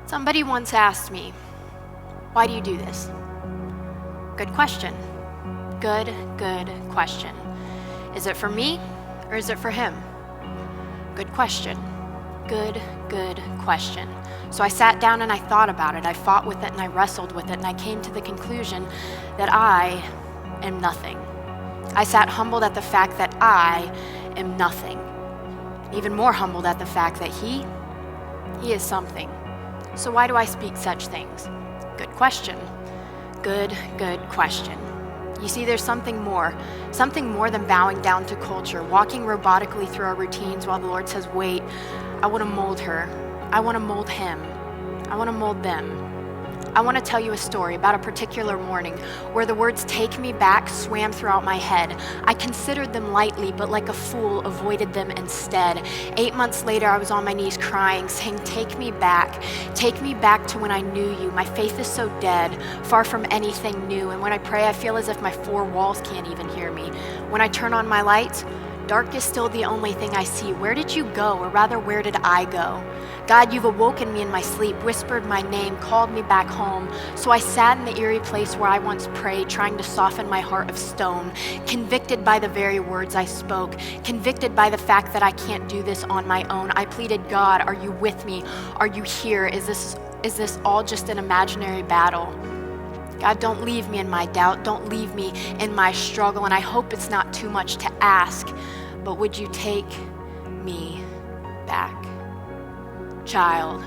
Somebody once asked me, why do you do this? Good question. Good question. Is it for me or is it for him? Good question. Good question. So I sat down and I thought about it. I fought with it and I wrestled with it and I came to the conclusion that I am nothing. I sat humbled at the fact that I am nothing. Even more humbled at the fact that he is something. So why do I speak such things? Good question. Good question. You see, there's something more than bowing down to culture, walking robotically through our routines while the Lord says, wait, I want to mold her. I want to mold him. I want to mold them. I want to tell you a story about a particular morning where the words "take me back" swam throughout my head. I considered them lightly, but like a fool, avoided them instead. 8 months later, I was on my knees crying, saying, take me back to when I knew you. My faith is so dead, far from anything new. And when I pray, I feel as if my four walls can't even hear me. When I turn on my lights, dark is still the only thing I see. Where did you go? Or rather, where did I go? God, you've awoken me in my sleep, whispered my name, called me back home. So I sat in the eerie place where I once prayed, trying to soften my heart of stone, convicted by the very words I spoke, convicted by the fact that I can't do this on my own. I pleaded, God, are you with me? Are you here? Is this all just an imaginary battle? God, don't leave me in my doubt. Don't leave me in my struggle. And I hope it's not too much to ask, but would you take me back? Child,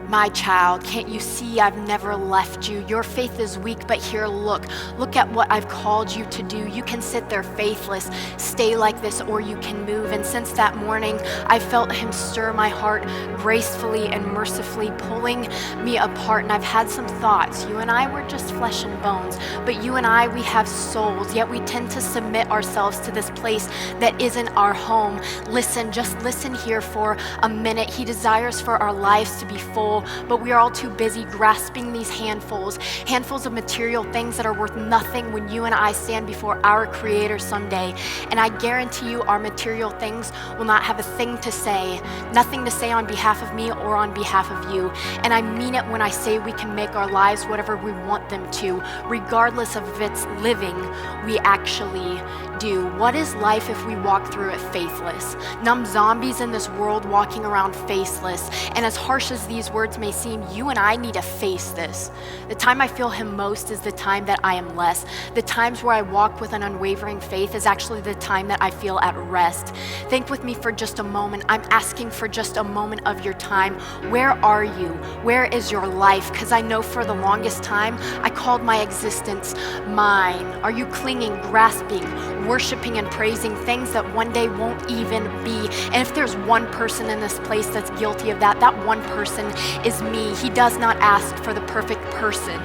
my child, can't you see I've never left you? Your faith is weak, but here, look at what I've called you to do. You can sit there faithless, stay like this, or you can move. And since that morning, I felt him stir my heart gracefully and mercifully, pulling me apart. And I've had some thoughts. You and I were just flesh and bones, but you and I, we have souls, yet we tend to submit ourselves to this place that isn't our home. Listen, just listen here for a minute. He desires for our lives to be full, but we are all too busy grasping these handfuls of material things that are worth nothing when you and I stand before our Creator someday. And I guarantee you our material things will not have a thing to say, nothing to say on behalf of me or on behalf of you. And I mean it when I say we can make our lives whatever we want them to, regardless of if it's living, we actually do. What is life if we walk through it faithless? Numb zombies in this world walking around faceless. And as harsh as these words may seem, you and I need to face this. The time I feel him most is the time that I am less. The times where I walk with an unwavering faith is actually the time that I feel at rest. Think with me for just a moment. I'm asking for just a moment of your time. Where are you? Where is your life? Because I know for the longest time, I called my existence mine. Are you clinging, grasping, worshiping, and praising things that one day won't even be? And if there's one person in this place that's guilty of that, that one person is me. He does not ask for the perfect person.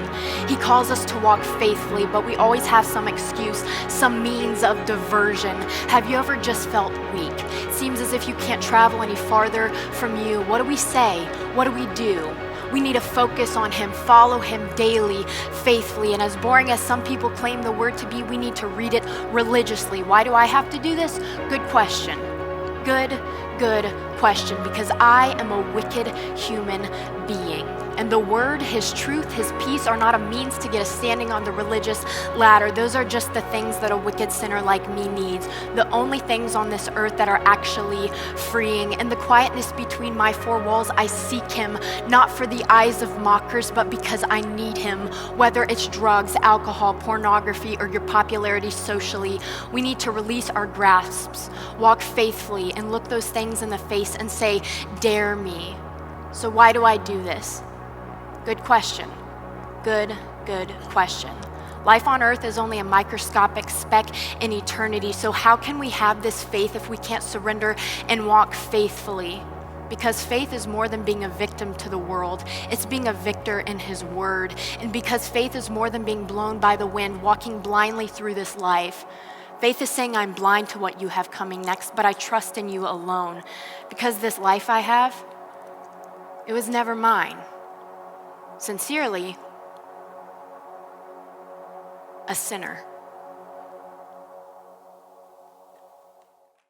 He calls us to walk faithfully, but we always have some excuse, some means of diversion. Have you ever just felt weak? It seems as if you can't travel any farther from you. What do we say? What do we do? We need to focus on him, follow him daily, faithfully. And as boring as some people claim the word to be, we need to read it religiously. Why do I have to do this? Good question. Good question, because I am a wicked human being. And the word, his truth, his peace are not a means to get a standing on the religious ladder. Those are just the things that a wicked sinner like me needs. The only things on this earth that are actually freeing. In the quietness between my four walls, I seek him, not for the eyes of mockers, but because I need him. Whether it's drugs, alcohol, pornography, or your popularity socially, we need to release our grasps, walk faithfully, and look those things in the face and say, dare me. So why do I do this? Good question. Good question. Life on earth is only a microscopic speck in eternity. So how can we have this faith if we can't surrender and walk faithfully? Because faith is more than being a victim to the world. It's being a victor in his word. And because faith is more than being blown by the wind, walking blindly through this life. Faith is saying, I'm blind to what you have coming next, but I trust in you alone. Because this life I have, it was never mine. Sincerely, a sinner.